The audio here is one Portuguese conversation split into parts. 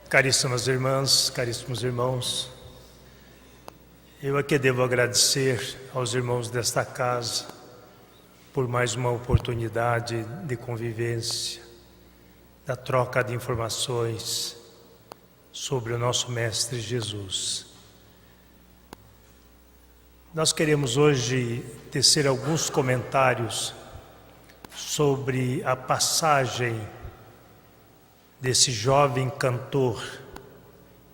Caríssimas irmãs, caríssimos irmãos, eu aqui devo agradecer aos irmãos desta casa por mais uma oportunidade de convivência, da troca de informações sobre o nosso Mestre Jesus. Nós queremos hoje tecer alguns comentários sobre a passagem desse jovem cantor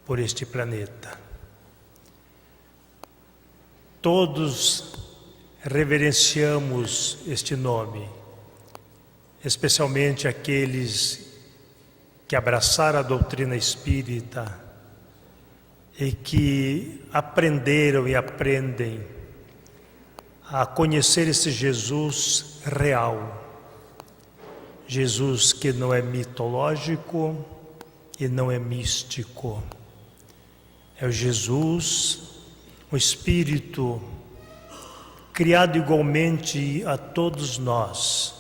por este planeta. Todos reverenciamos este nome, especialmente aqueles que abraçaram a doutrina espírita e que aprenderam e aprendem a conhecer esse Jesus real. Jesus que não é mitológico e não é místico. É o Jesus, o Espírito, criado igualmente a todos nós.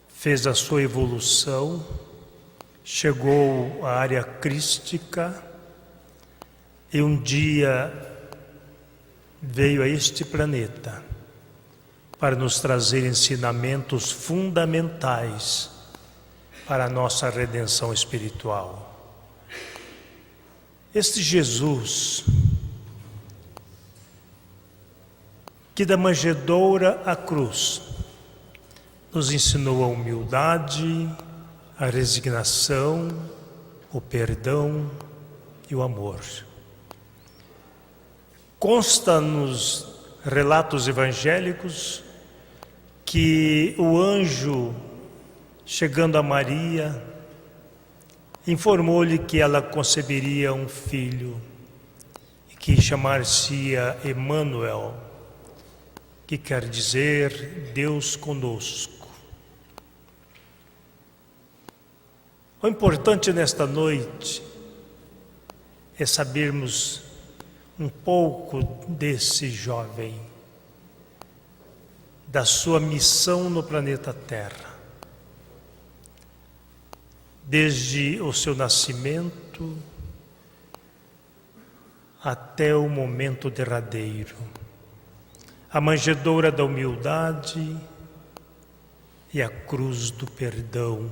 Fez a sua evolução, chegou à área crística e um dia veio a este planeta para nos trazer ensinamentos fundamentais para a nossa redenção espiritual. Este Jesus, que da manjedoura à cruz, nos ensinou a humildade, a resignação, o perdão e o amor. Consta nos relatos evangélicos que o anjo, chegando a Maria, informou-lhe que ela conceberia um filho e que chamar-se-ia Emmanuel, que quer dizer Deus conosco. O importante nesta noite é sabermos um pouco desse jovem, da sua missão no planeta Terra, desde o seu nascimento até o momento derradeiro, a manjedoura da humildade e a cruz do perdão.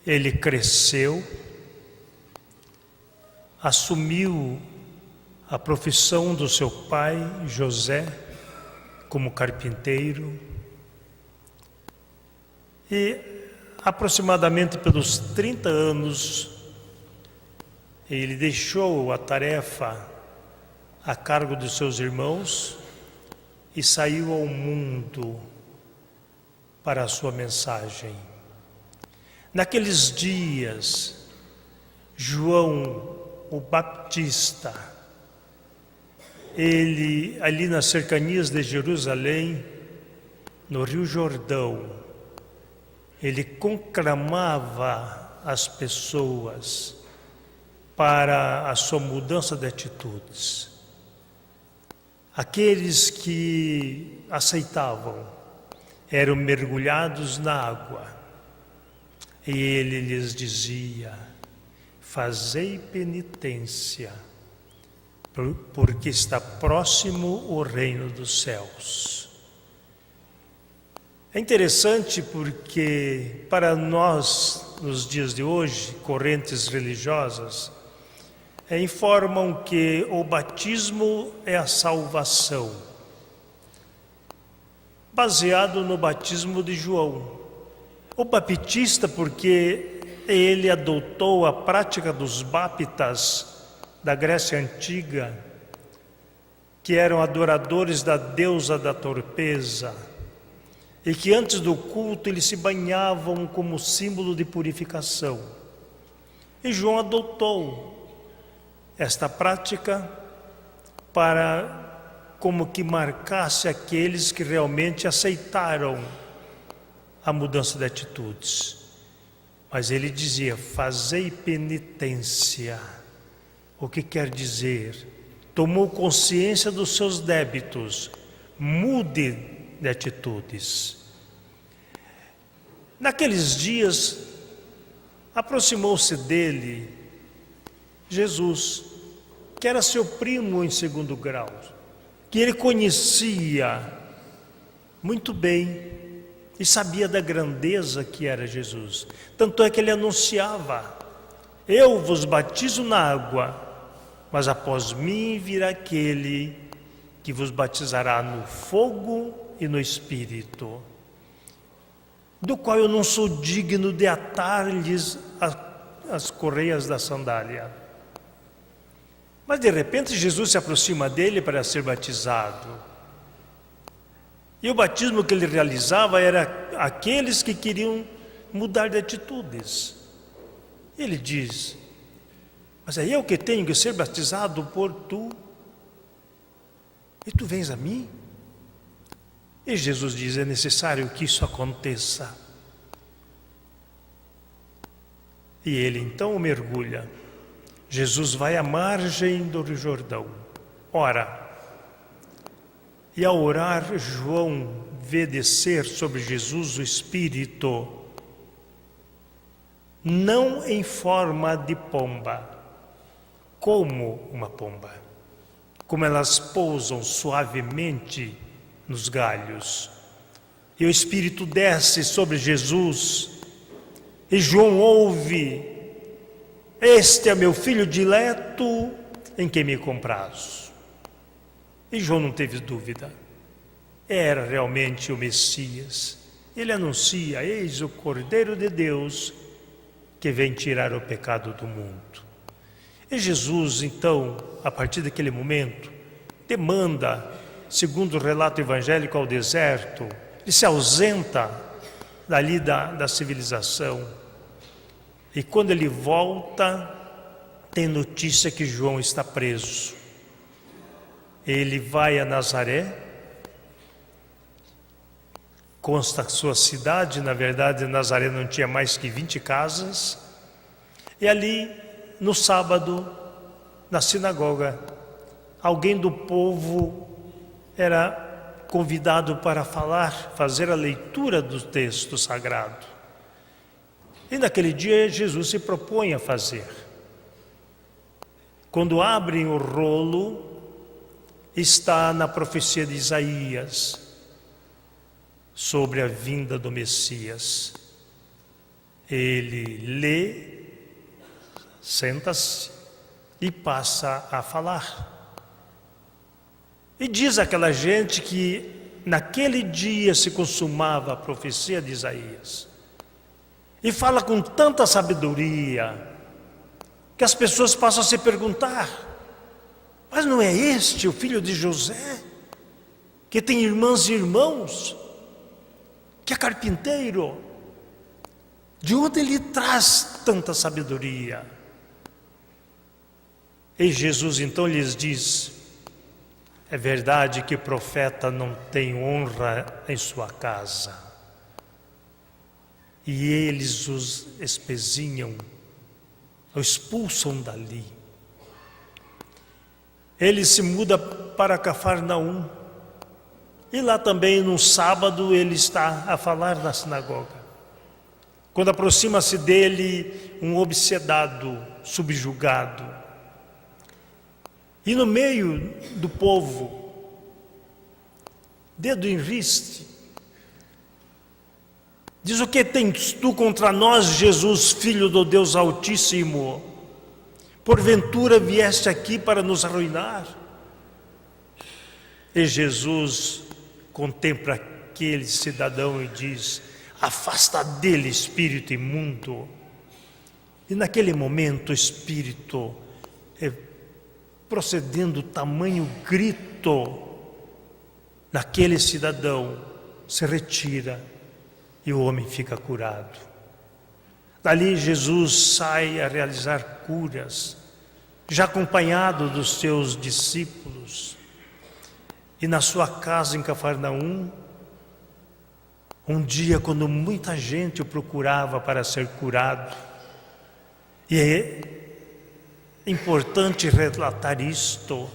Ele cresceu, assumiu a profissão do seu pai, José, como carpinteiro, e aproximadamente pelos 30 anos ele deixou a tarefa a cargo de seus irmãos e saiu ao mundo para a sua mensagem. Naqueles dias, João o Baptista, ele, ali nas cercanias de Jerusalém, no Rio Jordão, ele conclamava as pessoas para a sua mudança de atitudes. Aqueles que aceitavam eram mergulhados na água, e ele lhes dizia: fazei penitência, porque está próximo o reino dos céus. É interessante porque para nós, nos dias de hoje, correntes religiosas, informam que o batismo é a salvação, baseado no batismo de João. O baptista, porque ele adotou a prática dos báptas da Grécia Antiga, que eram adoradores da deusa da torpeza, e que antes do culto eles se banhavam como símbolo de purificação. E João adotou esta prática para como que marcasse aqueles que realmente aceitaram a mudança de atitudes. Mas ele dizia: fazei penitência. O que quer dizer? Tomou consciência dos seus débitos, mude de atitudes. Naqueles dias, aproximou-se dele Jesus, que era seu primo em segundo grau, que ele conhecia muito bem e sabia da grandeza que era Jesus. Tanto é que ele anunciava: eu vos batizo na água, mas após mim virá aquele que vos batizará no fogo e no Espírito, do qual eu não sou digno de atar-lhes as correias da sandália. Mas de repente Jesus se aproxima dele para ser batizado. E o batismo que ele realizava era aqueles que queriam mudar de atitudes. Ele diz: mas é eu que tenho que ser batizado por tu, e tu vens a mim? E Jesus diz: é necessário que isso aconteça. E ele então mergulha. Jesus vai à margem do Rio Jordão, ora. E ao orar, João vê descer sobre Jesus o Espírito, não em forma de pomba, como uma pomba, como elas pousam suavemente nos galhos. E o Espírito desce sobre Jesus, e João ouve: este é meu filho dileto, em quem me comprazo. E João não teve dúvida, era realmente o Messias. Ele anuncia: eis o Cordeiro de Deus, que vem tirar o pecado do mundo. E Jesus, então, a partir daquele momento, demanda, segundo o relato evangélico, ao deserto. Ele se ausenta dali da civilização. E quando ele volta, tem notícia que João está preso. Ele vai a Nazaré, consta a sua cidade. Na verdade, Nazaré não tinha mais que 20 casas. E ali, no sábado, na sinagoga, alguém do povo era convidado para fazer a leitura do texto sagrado. E naquele dia Jesus se propõe a fazer. Quando abrem o rolo, está na profecia de Isaías sobre a vinda do Messias. Ele lê, senta-se e passa a falar. E diz àquela gente que naquele dia se consumava a profecia de Isaías. E fala com tanta sabedoria que as pessoas passam a se perguntar: mas não é este o filho de José, que tem irmãs e irmãos, que é carpinteiro? De onde ele traz tanta sabedoria? E Jesus então lhes diz: é verdade que profeta não tem honra em sua casa. E eles os espezinham, o expulsam dali. Ele se muda para Cafarnaum. E lá também, no sábado, ele está a falar na sinagoga. Quando aproxima-se dele um obsedado, subjugado. E no meio do povo, dedo em riste, diz: o que tens tu contra nós, Jesus, filho do Deus Altíssimo? Porventura vieste aqui para nos arruinar? E Jesus contempla aquele cidadão e diz: afasta dele, espírito imundo. E naquele momento o espírito, procedendo tamanho grito, naquele cidadão se retira e o homem fica curado. Dali Jesus sai a realizar curas, já acompanhado dos seus discípulos. E na sua casa em Cafarnaum, um dia, quando muita gente o procurava para ser curado, e é importante relatar isto,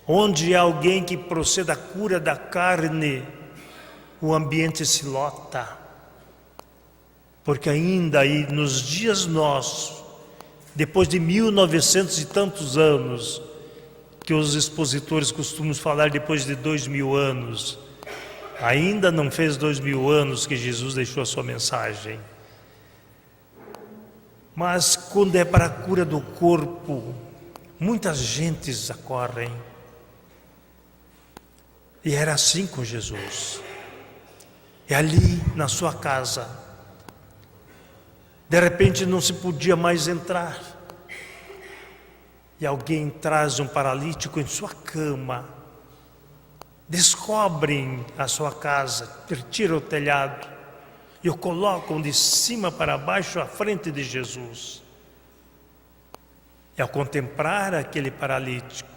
onde há alguém que procede à cura da carne, o ambiente se lota. Porque ainda aí nos dias nossos, depois de 1900 e tantos anos, que os expositores costumam falar depois de 2000 anos, ainda não fez 2000 anos que Jesus deixou a sua mensagem. Mas quando é para a cura do corpo, muitas gentes acorrem. E era assim com Jesus. E ali na sua casa, de repente não se podia mais entrar. E alguém traz um paralítico em sua cama. Descobrem a sua casa, retiram o telhado e o colocam de cima para baixo à frente de Jesus. E ao contemplar aquele paralítico,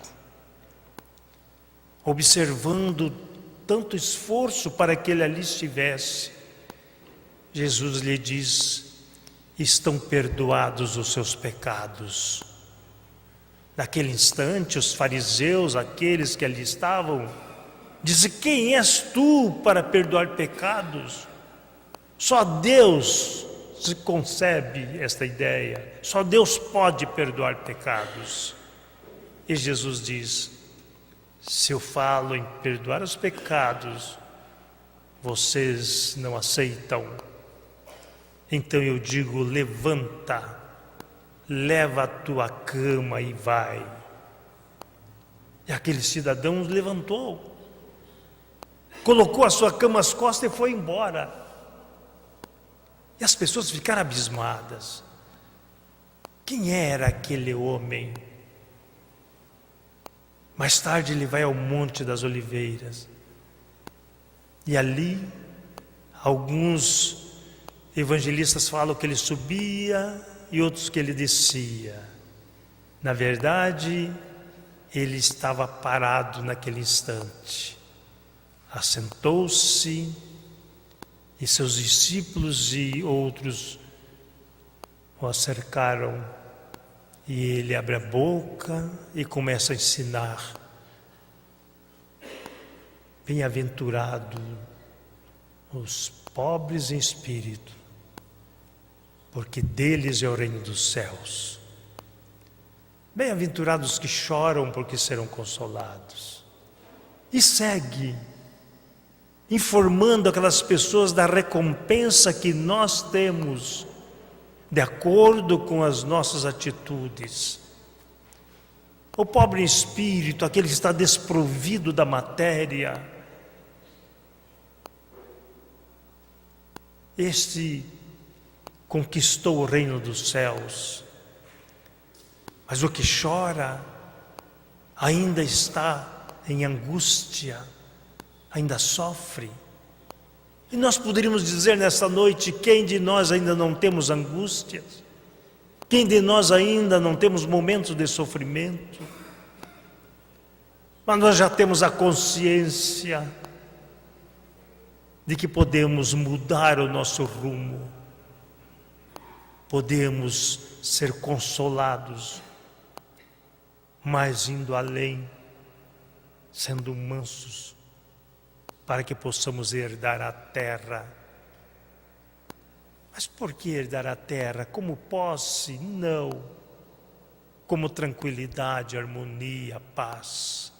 observando tanto esforço para que ele ali estivesse, Jesus lhe diz: estão perdoados os seus pecados. Naquele instante, os fariseus, aqueles que ali estavam, dizem: quem és tu para perdoar pecados? Só Deus se concebe esta ideia, só Deus pode perdoar pecados. E Jesus diz: se eu falo em perdoar os pecados, vocês não aceitam. Então eu digo: levanta, leva a tua cama e vai. E aquele cidadão levantou, colocou a sua cama às costas e foi embora. E as pessoas ficaram abismadas. Quem era aquele homem? Mais tarde ele vai ao Monte das Oliveiras. E ali, alguns evangelistas falam que ele subia e outros que ele descia. Na verdade, ele estava parado naquele instante. Assentou-se e seus discípulos e outros o cercaram. E ele abre a boca e começa a ensinar. Bem-aventurado os pobres em espírito, porque deles é o reino dos céus. Bem-aventurados que choram, porque serão consolados. E segue informando aquelas pessoas da recompensa que nós temos de acordo com as nossas atitudes. O pobre em espírito, aquele que está desprovido da matéria, este conquistou o reino dos céus. Mas o que chora ainda está em angústia, ainda sofre. E nós poderíamos dizer nesta noite: quem de nós ainda não temos angústias? Quem de nós ainda não temos momentos de sofrimento? Mas nós já temos a consciência de que podemos mudar o nosso rumo, podemos ser consolados, mas indo além, sendo mansos, para que possamos herdar a terra. Mas por que herdar a terra? Como posse? Não. Como tranquilidade, harmonia, paz.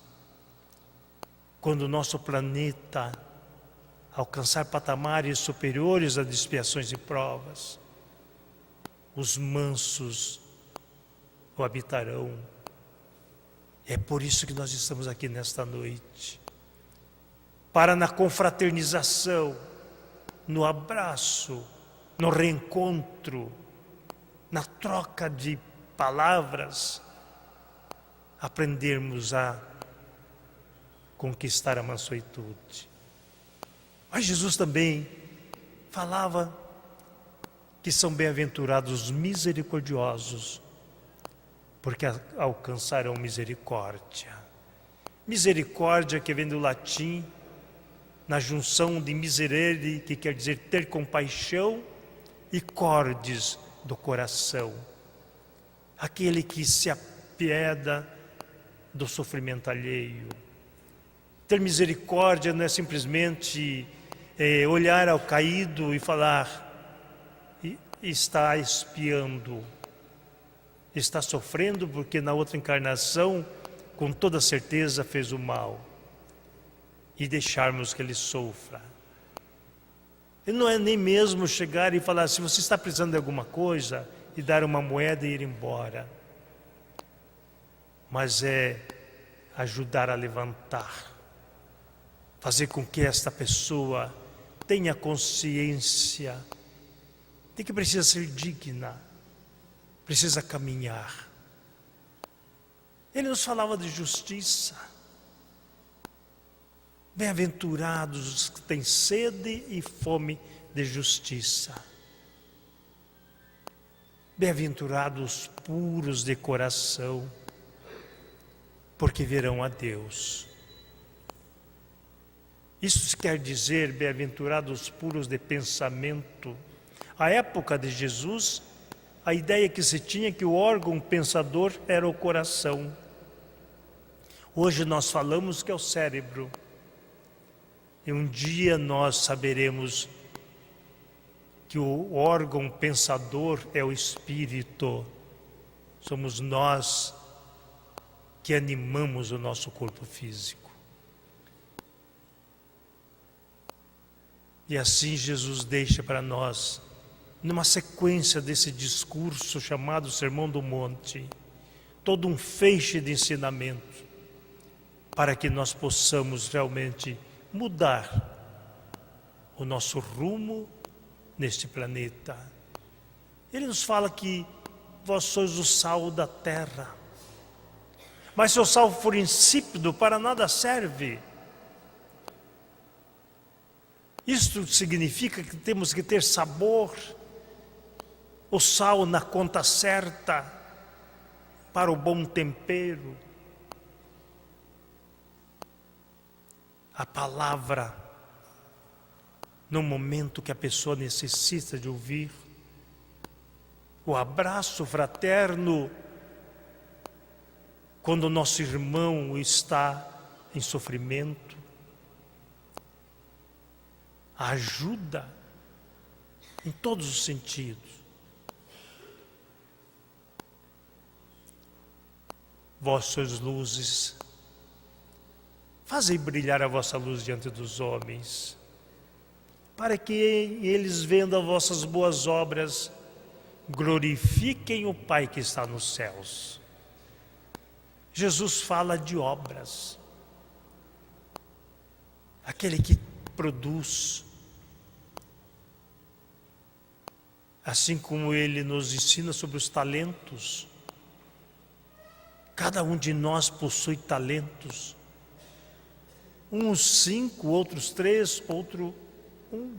Quando o nosso planeta alcançar patamares superiores a expiações e provas, os mansos o habitarão. É por isso que nós estamos aqui nesta noite, para na confraternização, no abraço, no reencontro, na troca de palavras, aprendermos a conquistar a mansuetude. Mas Jesus também falava que são bem-aventurados os misericordiosos, porque alcançarão misericórdia. Misericórdia, que vem do latim, na junção de miserere, que quer dizer ter compaixão, e cordes, do coração. Aquele que se apieda do sofrimento alheio. Ter misericórdia não é simplesmente olhar ao caído e falar: está expiando, está sofrendo porque na outra encarnação, com toda certeza, fez o mal, e deixarmos que ele sofra. E não é nem mesmo chegar e falar, se você está precisando de alguma coisa, e dar uma moeda e ir embora, mas é ajudar a levantar, fazer com que esta pessoa tenha consciência de que precisa ser digna, precisa caminhar. Ele nos falava de justiça. Bem-aventurados os que têm sede e fome de justiça. Bem-aventurados os puros de coração, porque verão a Deus. Isso quer dizer, bem-aventurados os puros de pensamento. À época de Jesus, a ideia que se tinha é que o órgão pensador era o coração. Hoje nós falamos que é o cérebro. E um dia nós saberemos que o órgão pensador é o espírito. Somos nós que animamos o nosso corpo físico. E assim Jesus deixa para nós, numa sequência desse discurso chamado Sermão do Monte, todo um feixe de ensinamento, para que nós possamos realmente mudar o nosso rumo neste planeta. Ele nos fala que vós sois o sal da terra, mas se o sal for insípido, para nada serve. Isto significa que temos que ter sabor, o sal na conta certa, para o bom tempero. A palavra, no momento que a pessoa necessita de ouvir, o abraço fraterno, quando o nosso irmão está em sofrimento, a ajuda em todos os sentidos. Vós sois luzes, fazei brilhar a vossa luz diante dos homens, para que eles, vendo as vossas boas obras, glorifiquem o Pai que está nos céus. Jesus fala de obras. Aquele que produz, assim como ele nos ensina sobre os talentos. Cada um de nós possui talentos. Uns 5, outros 3, outro 1.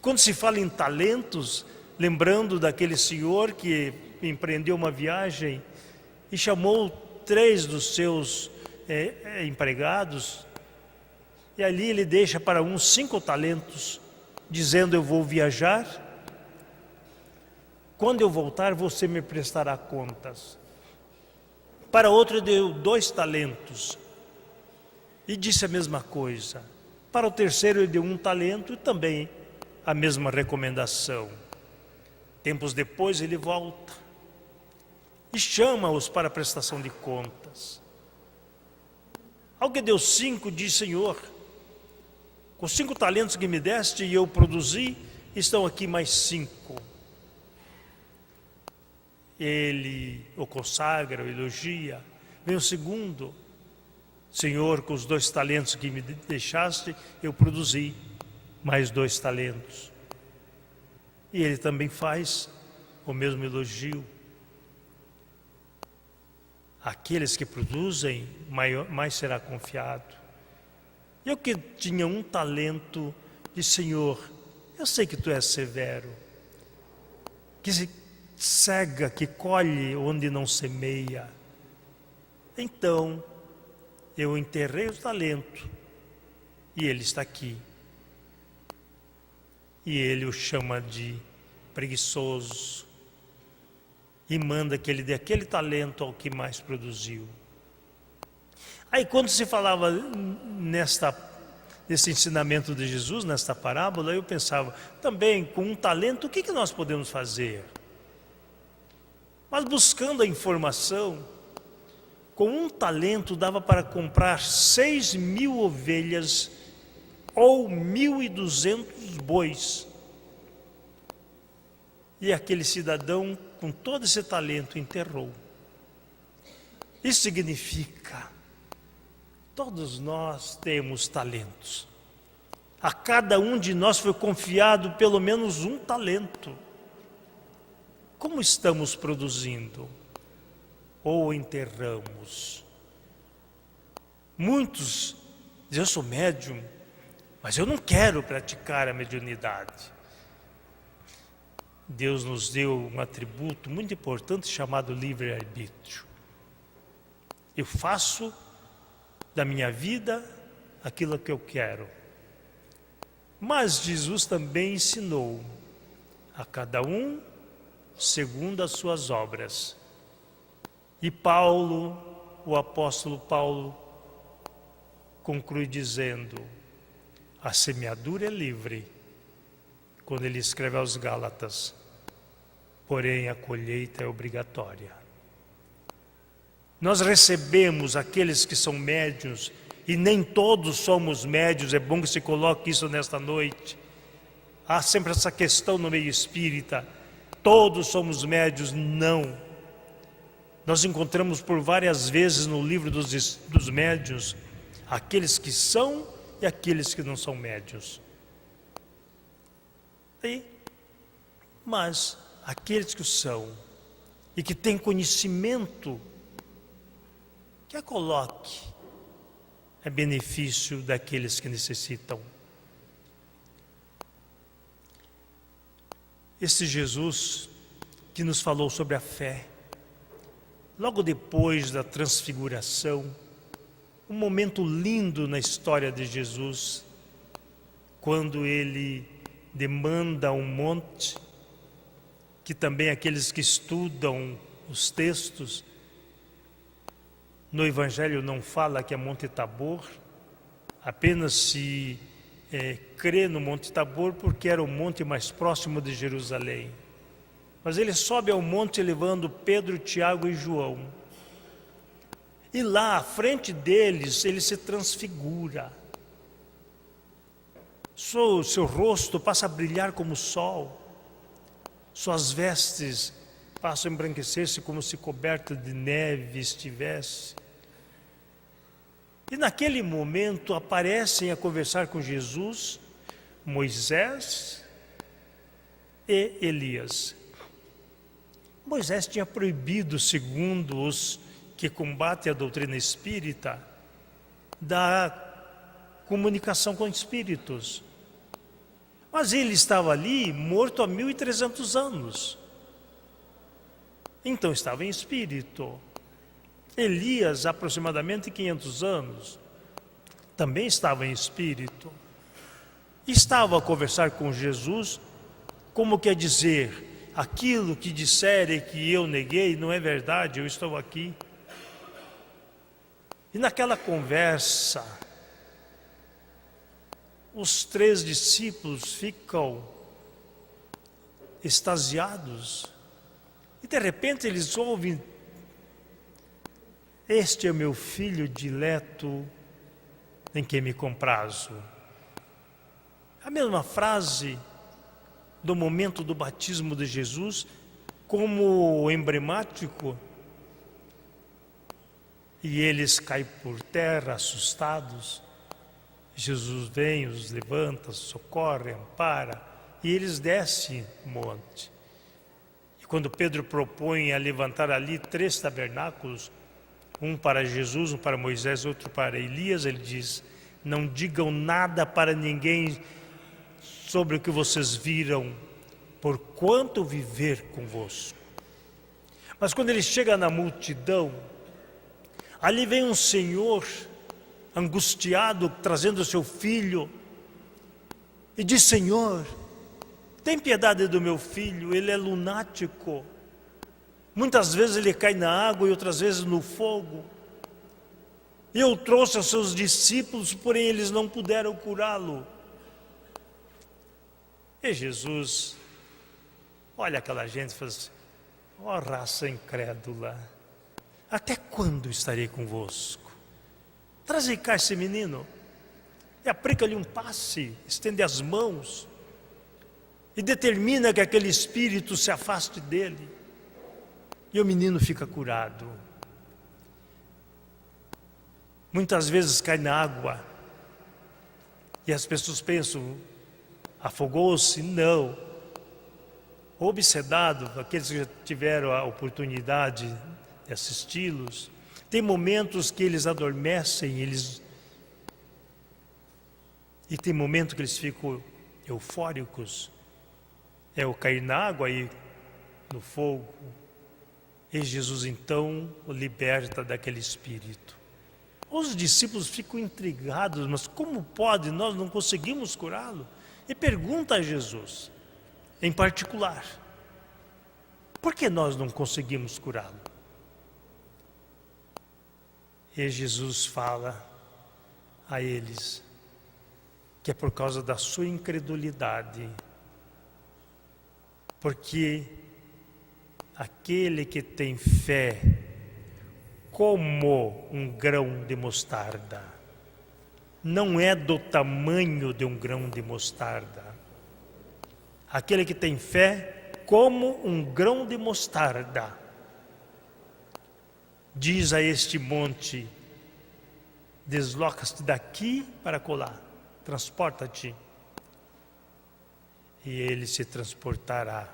Quando se fala em talentos, lembrando daquele senhor que empreendeu uma viagem e chamou 3 dos seus empregados, e ali ele deixa para uns 5 talentos, dizendo: eu vou viajar, quando eu voltar você me prestará contas. Para outro deu 2 talentos e disse a mesma coisa. Para o terceiro ele deu 1 talento e também a mesma recomendação. Tempos depois ele volta e chama-os para a prestação de contas. Ao que deu 5 diz: Senhor, com 5 talentos que me deste e eu produzi, estão aqui mais 5. Ele o consagra, o elogia. Vem o segundo: Senhor, com os 2 talentos que me deixaste, eu produzi mais 2 talentos. E ele também faz o mesmo elogio. Aqueles que produzem, mais será confiado. Eu que tinha 1 talento, disse: Senhor, eu sei que tu és severo, que se cega, que colhe onde não semeia. Então eu enterrei o talento e ele está aqui. E ele o chama de preguiçoso e manda que ele dê aquele talento ao que mais produziu. Aí quando se falava nesse esse ensinamento de Jesus nesta parábola, eu pensava, também com um talento, o que nós podemos fazer? Mas buscando a informação, com um talento dava para comprar 6.000 ovelhas ou 1.200 bois. E aquele cidadão, com todo esse talento, enterrou. Isso significa, todos nós temos talentos. A cada um de nós foi confiado pelo menos um talento. Como estamos produzindo? Ou enterramos? Muitos dizem, eu sou médium, mas eu não quero praticar a mediunidade. Deus nos deu um atributo muito importante chamado livre-arbítrio. Eu faço da minha vida aquilo que eu quero. Mas Jesus também ensinou a cada um segundo as suas obras. E Paulo, o apóstolo Paulo, conclui dizendo, a semeadura é livre, quando ele escreve aos Gálatas, porém a colheita é obrigatória. Nós recebemos aqueles que são médiuns, e nem todos somos médiuns, é bom que se coloque isso nesta noite. Há sempre essa questão no meio espírita, todos somos médiuns, não. Nós encontramos por várias vezes no livro dos médiuns, aqueles que são e aqueles que não são médiuns. Mas aqueles que são e que têm conhecimento, que a coloque a benefício daqueles que necessitam. Esse Jesus que nos falou sobre a fé, logo depois da transfiguração, um momento lindo na história de Jesus, quando ele demanda um monte, que também aqueles que estudam os textos, no Evangelho não fala que é Monte Tabor, apenas se crê no Monte Tabor porque era o monte mais próximo de Jerusalém. Mas ele sobe ao monte levando Pedro, Tiago e João. E lá, à frente deles, ele se transfigura. Seu rosto passa a brilhar como o sol. Suas vestes passam a embranquecer-se como se coberta de neve estivesse. E naquele momento aparecem a conversar com Jesus Moisés e Elias. Moisés tinha proibido, segundo os que combatem a doutrina espírita, da comunicação com espíritos. Mas ele estava ali morto há 1.300 anos. Então estava em espírito. Elias, aproximadamente 500 anos, também estava em espírito. Estava a conversar com Jesus, como quer dizer, aquilo que disserem que eu neguei não é verdade, eu estou aqui. E naquela conversa, os 3 discípulos ficam extasiados. E de repente eles ouvem, este é o meu filho dileto, em quem me comprazo. A mesma frase do momento do batismo de Jesus, como emblemático. E eles caem por terra, assustados. Jesus vem, os levanta, socorre, ampara, e eles descem o monte. E quando Pedro propõe a levantar ali 3 tabernáculos, um para Jesus, um para Moisés, outro para Elias, ele diz, não digam nada para ninguém sobre o que vocês viram, porquanto viver convosco. Mas quando ele chega na multidão, ali vem um senhor angustiado, trazendo o seu filho, e diz, Senhor, tem piedade do meu filho, ele é lunático. Muitas vezes ele cai na água e outras vezes no fogo. Eu trouxe aos seus discípulos, porém eles não puderam curá-lo. E Jesus olha aquela gente e fala assim: ó raça incrédula, até quando estarei convosco? Trazei cá esse menino e aplica-lhe um passe, estende as mãos e determina que aquele espírito se afaste dele. E o menino fica curado. Muitas vezes cai na água e as pessoas pensam: afogou-se? Não. Obsedado, aqueles que já tiveram a oportunidade de assisti-los, tem momentos que eles adormecem, e tem momentos que eles ficam eufóricos. É o cair na água e no fogo. E Jesus então o liberta daquele espírito. Os discípulos ficam intrigados: mas como pode? Nós não conseguimos curá-lo? E pergunta a Jesus, em particular: por que nós não conseguimos curá-lo? E Jesus fala a eles que é por causa da sua incredulidade. Porque aquele que tem fé como um grão de mostarda, não é do tamanho de um grão de mostarda. Aquele que tem fé como um grão de mostarda, diz a este monte: desloca-te daqui para colar, transporta-te, e ele se transportará.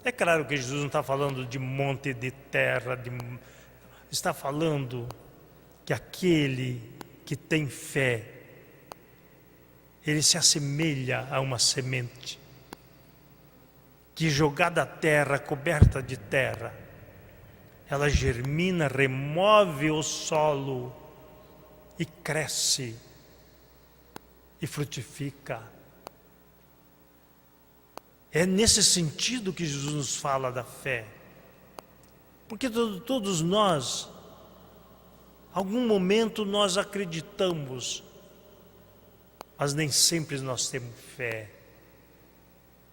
É claro que Jesus não está falando de monte de terra, está falando que aquele que tem fé, ele se assemelha a uma semente que, jogada à terra, coberta de terra, ela germina, remove o solo e cresce e frutifica. É nesse sentido que Jesus nos fala da fé. Porque todos nós, algum momento nós acreditamos, mas nem sempre nós temos fé.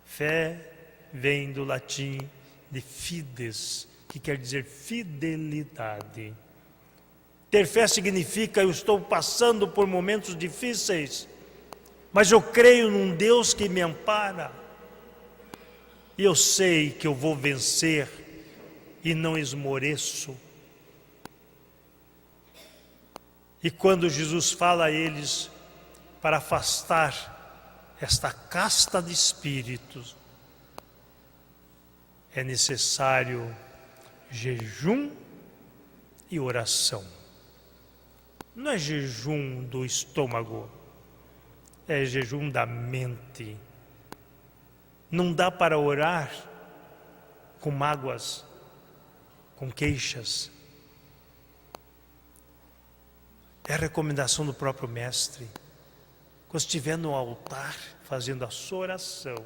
Fé vem do latim de fides, que quer dizer fidelidade. Ter fé significa: eu estou passando por momentos difíceis, mas eu creio num Deus que me ampara. E eu sei que eu vou vencer e não esmoreço. E quando Jesus fala a eles para afastar esta casta de espíritos, é necessário jejum e oração. Não é jejum do estômago, é jejum da mente. Não dá para orar com mágoas, com queixas. É a recomendação do próprio Mestre. Quando estiver no altar fazendo a sua oração,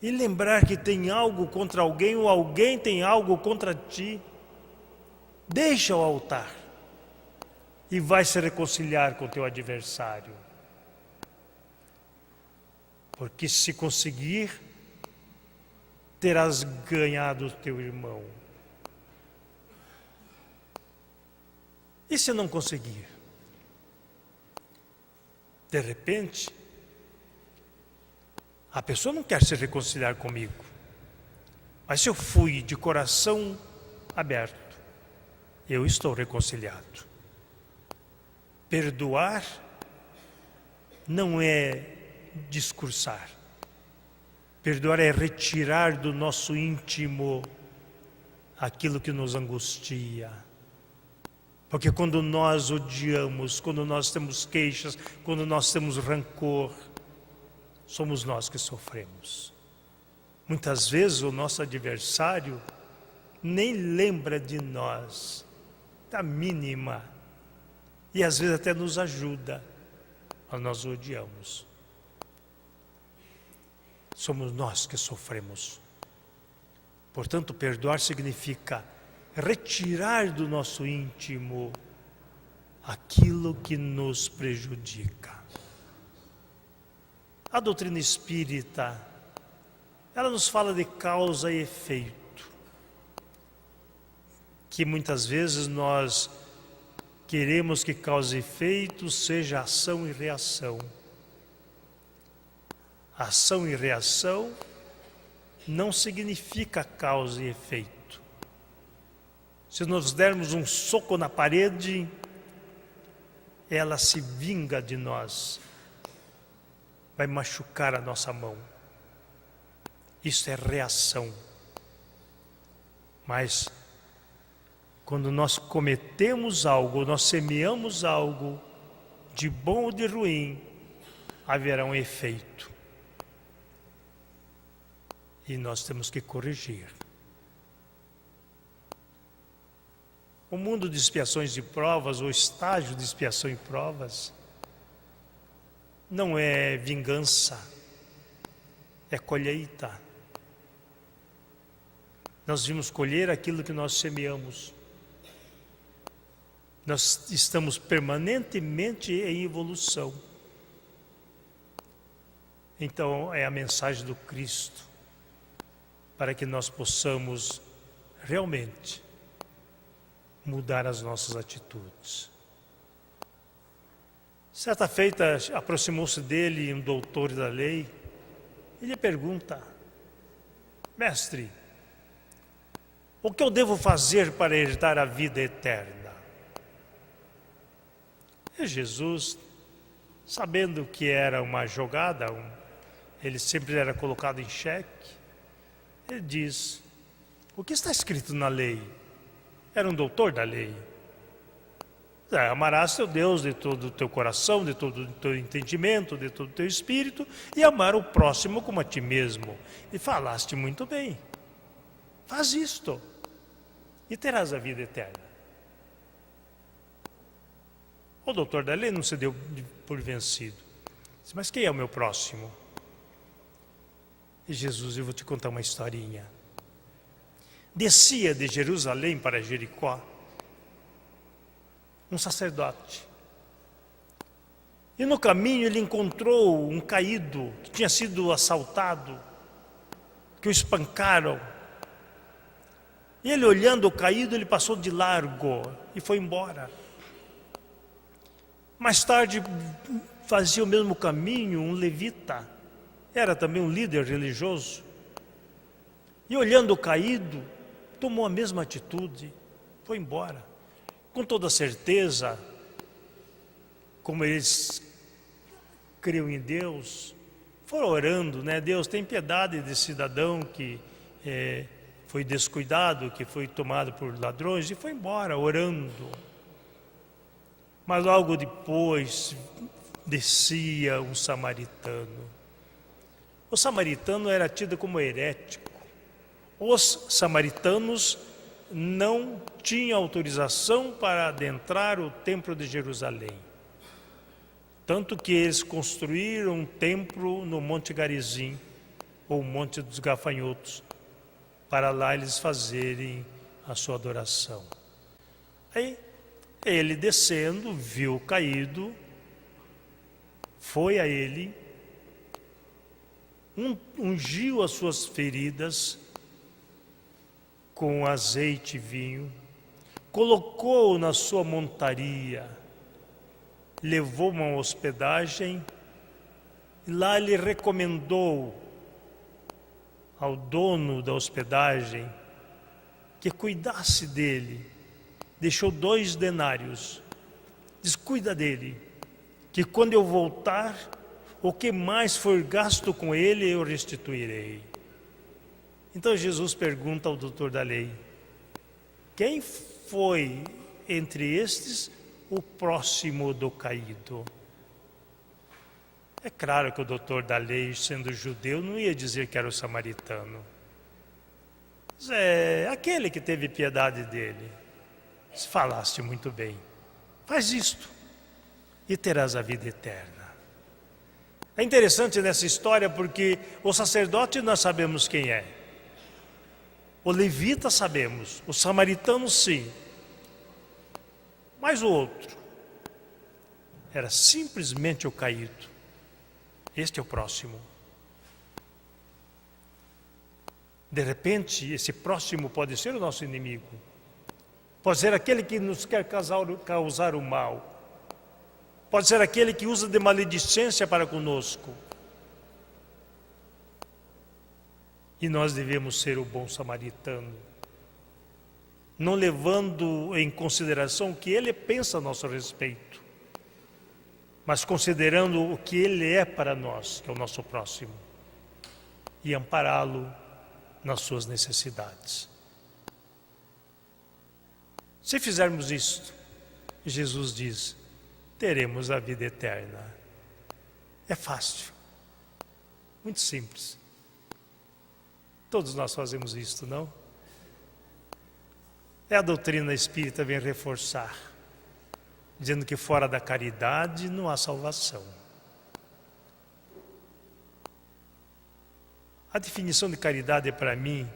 e lembrar que tem algo contra alguém ou alguém tem algo contra ti, deixa o altar e vai se reconciliar com o teu adversário. Porque se conseguir, terás ganhado o teu irmão. E se não conseguir? De repente, a pessoa não quer se reconciliar comigo, mas se eu fui de coração aberto, eu estou reconciliado. Perdoar não é discursar. Perdoar é retirar do nosso íntimo aquilo que nos angustia. Porque quando nós odiamos, quando nós temos queixas, quando nós temos rancor, somos nós que sofremos. Muitas vezes o nosso adversário nem lembra de nós, da mínima, e às vezes até nos ajuda, mas nós o odiamos. Somos nós que sofremos. Portanto, perdoar significa retirar do nosso íntimo aquilo que nos prejudica. A doutrina espírita, ela nos fala de causa e efeito, que muitas vezes nós queremos que causa e efeito seja ação e reação. Ação e reação não significa causa e efeito. Se nós dermos um soco na parede, ela se vinga de nós, vai machucar a nossa mão. Isso é reação. Mas quando nós cometemos algo, nós semeamos algo, de bom ou de ruim, haverá um efeito. E nós temos que corrigir. O mundo de expiações e provas, o estágio de expiação e provas, não é vingança, é colheita. Nós vimos colher aquilo que nós semeamos. Nós estamos permanentemente em evolução. Então é a mensagem do Cristo, para que nós possamos realmente mudar as nossas atitudes. Certa feita, aproximou-se dele um doutor da lei e lhe pergunta: mestre, o que eu devo fazer para herdar a vida eterna? E Jesus, sabendo que era uma jogada, ele sempre era colocado em xeque, ele diz: o que está escrito na lei? Era um doutor da lei. Amarás teu Deus de todo o teu coração, de todo o teu entendimento, de todo o teu espírito, e amar o próximo como a ti mesmo. E falaste muito bem. Faz isto e terás a vida eterna. O doutor da lei não se deu por vencido. Disse: mas quem é o meu próximo? E Jesus, eu vou te contar uma historinha. Descia de Jerusalém para Jericó um sacerdote. E no caminho ele encontrou um caído que tinha sido assaltado, que o espancaram. E ele, olhando o caído, ele passou de largo e foi embora. Mais tarde fazia o mesmo caminho um levita, era também um líder religioso. E olhando o caído, tomou a mesma atitude, foi embora. Com toda certeza, como eles criam em Deus, foram orando, né? Deus, tem piedade desse cidadão que foi descuidado, que foi tomado por ladrões, e foi embora orando. Mas logo depois descia um samaritano. O samaritano era tido como herético. Os samaritanos não tinham autorização para adentrar o templo de Jerusalém. Tanto que eles construíram um templo no Monte Garizim, ou Monte dos Gafanhotos, para lá eles fazerem a sua adoração. Aí ele, descendo, viu caído, foi a ele, ungiu as suas feridas com azeite e vinho, colocou-o na sua montaria, levou uma hospedagem, e lá ele recomendou ao dono da hospedagem que cuidasse dele. Deixou 2 denários. Diz: cuida dele, que quando eu voltar, o que mais for gasto com ele, eu restituirei. Então Jesus pergunta ao doutor da lei: quem foi entre estes o próximo do caído? É claro que o doutor da lei, sendo judeu, não ia dizer que era o samaritano. Mas é aquele que teve piedade dele. Se falaste muito bem, faz isto e terás a vida eterna. É interessante nessa história porque o sacerdote nós sabemos quem é. O levita sabemos, o samaritano sim. Mas o outro era simplesmente o caído. Este é o próximo. De repente, esse próximo pode ser o nosso inimigo. Pode ser aquele que nos quer causar o mal. Pode ser aquele que usa de maledicência para conosco. E nós devemos ser o bom samaritano, não levando em consideração o que ele pensa a nosso respeito, mas considerando o que ele é para nós, que é o nosso próximo, e ampará-lo nas suas necessidades. Se fizermos isto, Jesus diz, teremos a vida eterna. É fácil, muito simples. Todos nós fazemos isto, não? É a doutrina espírita vem reforçar, dizendo que fora da caridade não há salvação. A definição de caridade para mim,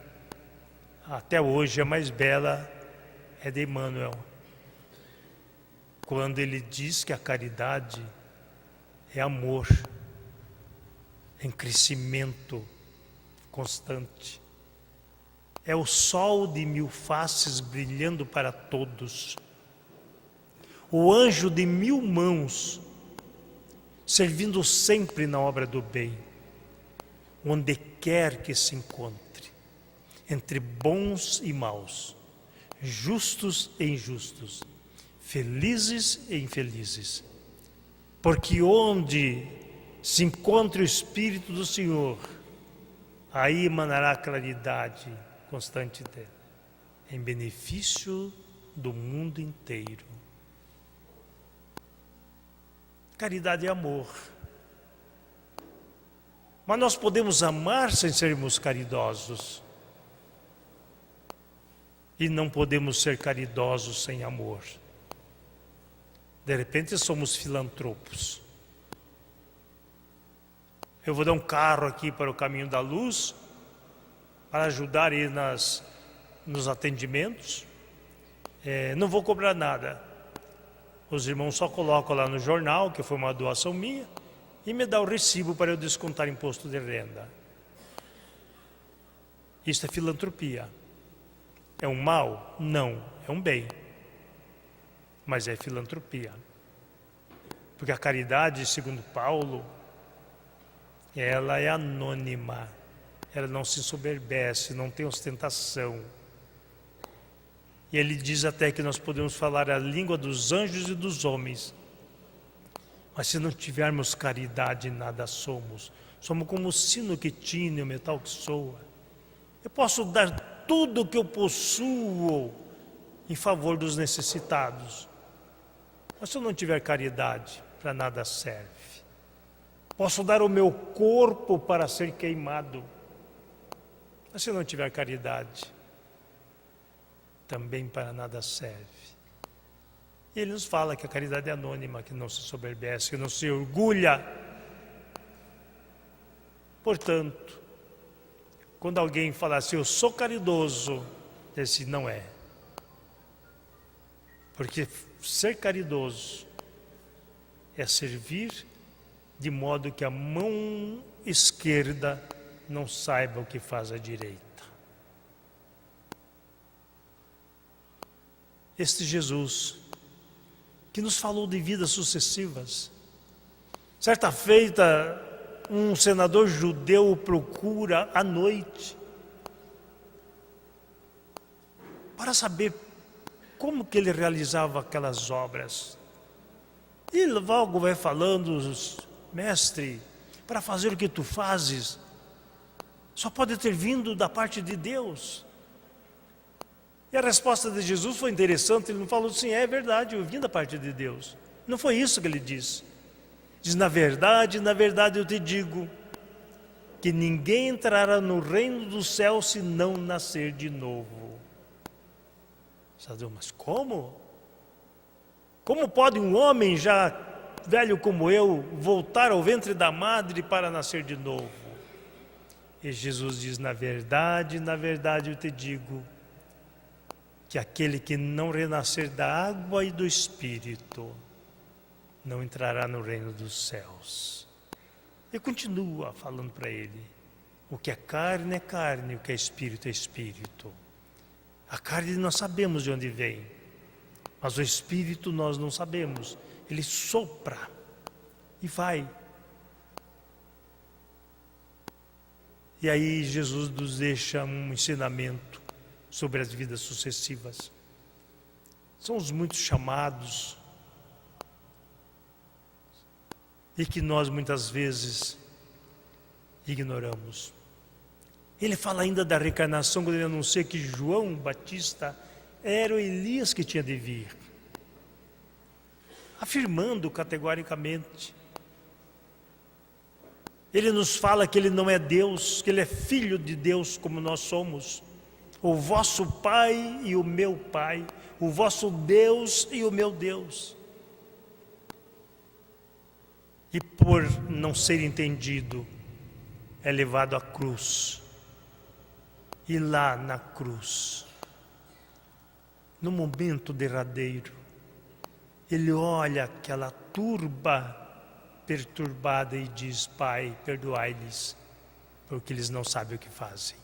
até hoje, a mais bela é de Emmanuel, quando ele diz que a caridade é amor em crescimento constante. É o sol de mil faces brilhando para todos. O anjo de mil mãos, servindo sempre na obra do bem, onde quer que se encontre, entre bons e maus, justos e injustos, felizes e infelizes. Porque onde se encontre o Espírito do Senhor, aí emanará a claridade constante dele, em benefício do mundo inteiro. Caridade é amor. Mas nós podemos amar sem sermos caridosos. E não podemos ser caridosos sem amor. De repente somos filantropos. Eu vou dar um carro aqui para o Caminho da Luz, para ajudar ele nos atendimentos. Não vou cobrar nada. Os irmãos só colocam lá no jornal, que foi uma doação minha, e me dá o recibo para eu descontar imposto de renda. Isso é filantropia. É um mal? Não, é um bem. Mas é filantropia. Porque a caridade, segundo Paulo, ela é anônima, ela não se ensoberbece, não tem ostentação. E ele diz até que nós podemos falar a língua dos anjos e dos homens, mas se não tivermos caridade, nada somos. Somos como o sino que tine, o metal que soa. Eu posso dar tudo o que eu possuo em favor dos necessitados, mas se eu não tiver caridade, para nada serve. Posso dar o meu corpo para ser queimado, mas se eu não tiver caridade, também para nada serve. E ele nos fala que a caridade é anônima, que não se soberbece, que não se orgulha. Portanto, quando alguém fala assim, eu sou caridoso, esse não é. Porque ser caridoso é servir de modo que a mão esquerda não saiba o que faz a direita. Este Jesus, que nos falou de vidas sucessivas. Certa feita, um senador judeu o procura à noite para saber como que ele realizava aquelas obras. E logo vai falando, mestre, para fazer o que tu fazes, só pode ter vindo da parte de Deus. E a resposta de Jesus foi interessante, ele não falou assim, é verdade, eu vim da parte de Deus. Não foi isso que ele disse. Diz, na verdade eu te digo, que ninguém entrará no reino do céu se não nascer de novo. Mas como? Como pode um homem já velho como eu voltar ao ventre da madre para nascer de novo? E Jesus diz: na verdade eu te digo, que aquele que não renascer da água e do Espírito, não entrará no reino dos céus. E continua falando para ele: o que é carne, o que é espírito. A carne nós sabemos de onde vem, mas o Espírito nós não sabemos. Ele sopra e vai. E aí Jesus nos deixa um ensinamento sobre as vidas sucessivas. São os muitos chamados e que nós muitas vezes ignoramos. Ele fala ainda da reencarnação quando ele anuncia que João Batista era o Elias que tinha de vir, afirmando categoricamente. Ele nos fala que ele não é Deus, que ele é filho de Deus como nós somos. O vosso Pai e o meu Pai, o vosso Deus e o meu Deus. E por não ser entendido, é levado à cruz. E lá na cruz, no momento derradeiro, ele olha aquela turba perturbada e diz: Pai, perdoai-lhes, porque eles não sabem o que fazem.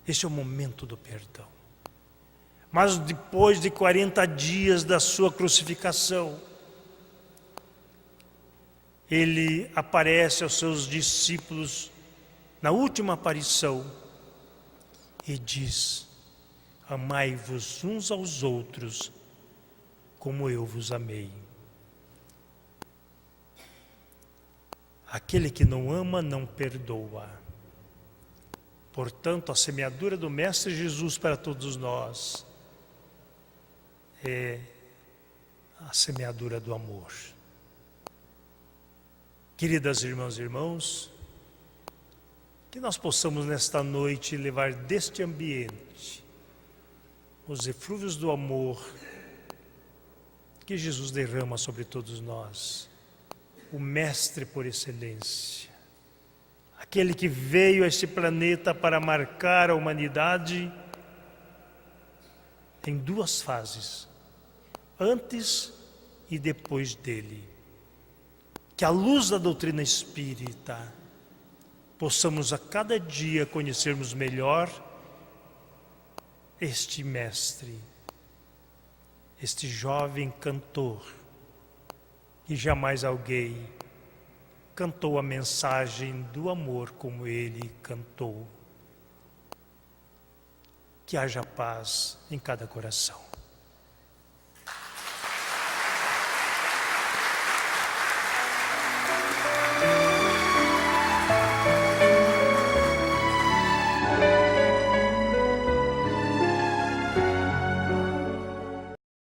Esse é o momento do perdão. Mas depois de 40 dias da sua crucificação, ele aparece aos seus discípulos na última aparição e diz: amai-vos uns aos outros como eu vos amei. Aquele que não ama não perdoa. Portanto, a semeadura do Mestre Jesus para todos nós é a semeadura do amor. Queridas irmãs e irmãos, que nós possamos nesta noite levar deste ambiente os eflúvios do amor que Jesus derrama sobre todos nós, o Mestre por excelência, aquele que veio a este planeta para marcar a humanidade em duas fases, antes e depois dele. Que à luz da doutrina espírita possamos a cada dia conhecermos melhor este mestre, este jovem cantor, que jamais alguém cantou a mensagem do amor como ele cantou. Que haja paz em cada coração.